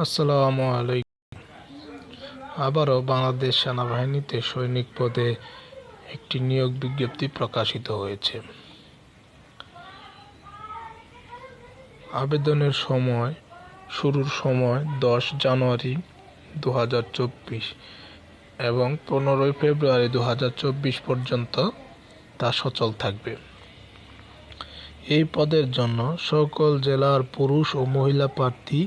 আসসালামু আলাইকুম। আবারও বাংলাদেশ সেনাবাহিনীতে সৈনিক পদে একটি নিয়োগ বিজ্ঞপ্তি প্রকাশিত হয়েছে। আবেদনের শুরুর সময় 10 জানুয়ারি 2024 এবং 15 ফেব্রুয়ারি 2024 পর্যন্ত তা সচল থাকবে। এই পদের জন্য সকল জেলার পুরুষ ও মহিলা প্রার্থী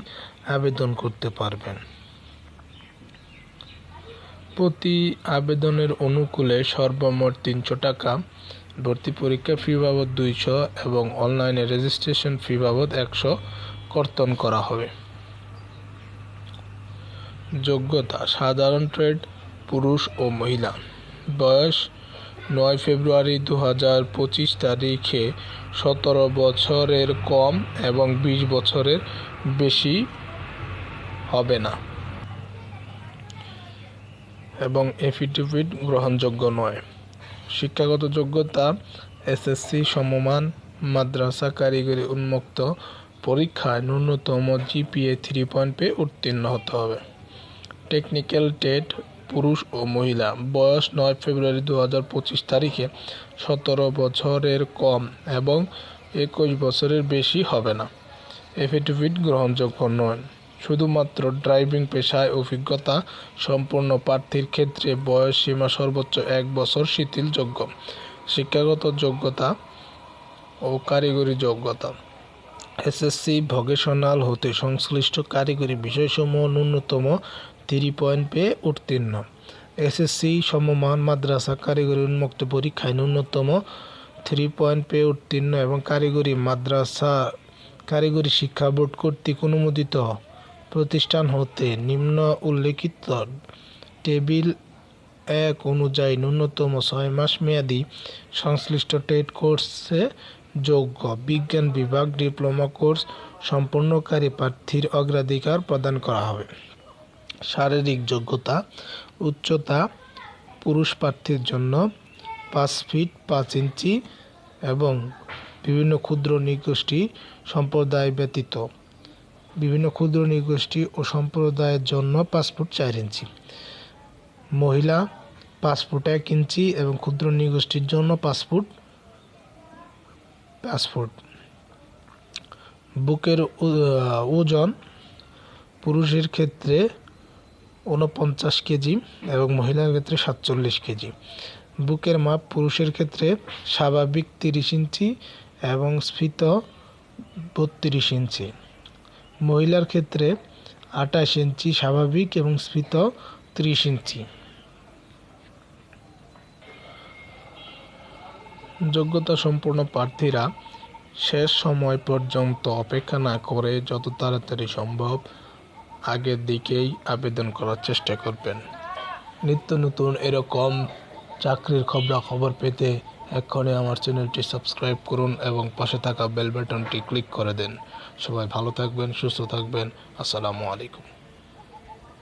আবেদন করতে পারবেন। প্রতি আবেদনের অনুকূলে সর্বমোট 300 টাকা, ভর্তি পরীক্ষা ফি বাবদ 200 এবং অনলাইনে রেজিস্ট্রেশন ফি বাবদ 100 কর্তন করা হবে। যোগ্যতা: সাধারণ ট্রেড, পুরুষ ও মহিলা। বয়স: 9 ফেব্রুয়ারি 2025 তারিখে 17 বছরের কম এবং 20 বছরের বেশি হবে না এবং এফিডেভিট গ্রহণযোগ্য নয়। শিক্ষাগত যোগ্যতা: এসএসসি সমমান, মাদ্রাসা কারিগরি উন্মুক্ত পরীক্ষায় ন্যূনতম জিপিএ 3 পেয়ে উত্তীর্ণ হতে হবে। টেকনিক্যাল ট্রেড, পুরুষ ও মহিলা। বয়স: 9 ফেব্রুয়ারি 2025 তারিখে 17 বছরের কম এবং 21 বছরের বেশি হবে না। এফিডেভিট গ্রহণযোগ্য নয়। শুধুমাত্র ড্রাইভিং পেশায় অভিজ্ঞতা সম্পন্ন প্রার্থীর ক্ষেত্রে বয়স সীমা সর্বোচ্চ 1 বছর শিথিলযোগ্য। শিক্ষাগত যোগ্যতা ও কারিগরি যোগ্যতা: এসএসসি ভোকেশনাল হতে সংশ্লিষ্ট কারিগরি বিষয়সমূহ ন্যূনতম 3 পেয়ে উত্তীর্ণ। এসএসসি সমমান, মাদ্রাসা কারিগরি উন্মুক্ত পরীক্ষায় ন্যূনতম 3 পেয়ে উত্তীর্ণ এবং মাদ্রাসা কারিগরি শিক্ষা বোর্ড কর্তৃক অনুমোদিত প্রতিষ্ঠান হতে নিম্ন উল্লেখিত টেবিল 1 অনুযায়ী ন্যূনতম 6 মাস মেয়াদী সংশ্লিষ্ট ট্রেড কোর্সে যোগ্য। বিজ্ঞান বিভাগ ডিপ্লোমা কোর্স সম্পন্নকারী প্রার্থীর অগ্রাধিকার প্রদান করা হবে। শারীরিক যোগ্যতা: উচ্চতা: পুরুষ প্রার্থীর জন্য 5 ফিট 5 ইঞ্চি এবং বিভিন্ন ক্ষুদ্র নৃগোষ্ঠী সম্প্রদায় ব্যতীত বিভিন্ন ক্ষুদ্র নৃগোষ্ঠী ও সম্প্রদায়ের জন্য 5 ফুট 4 ইঞ্চি। মহিলা 5 ফুট 1 ইঞ্চি এবং ক্ষুদ্র নৃগোষ্ঠীর জন্য 5 ফুট। বুকের ওজন: পুরুষের ক্ষেত্রে 49 কেজি এবং মহিলার ক্ষেত্রে 47 কেজি। বুকের মাপ: পুরুষের ক্ষেত্রে স্বাভাবিক 30 ইঞ্চি এবং স্ফীত 32 ইঞ্চি। মহিলার ক্ষেত্রে 28 ইঞ্চি স্বাভাবিক এবং স্ফীত 30 ইঞ্চি। যোগ্যতা সম্পন্ন প্রার্থীরা শেষ সময় পর্যন্ত অপেক্ষা না করে যত তাড়াতাড়ি সম্ভব আগের দিকেই আবেদন করার চেষ্টা করবেন। নিত্য নতুন এরকম চাকরির খবরাখবর পেতে এক্ষুনি আমার চ্যানেলটি সাবস্ক্রাইব করুন এবং পাশে থাকা বেল বাটনটি ক্লিক করে দেন। সবাই ভালো থাকবেন, সুস্থ থাকবেন। আসসালামু আলাইকুম।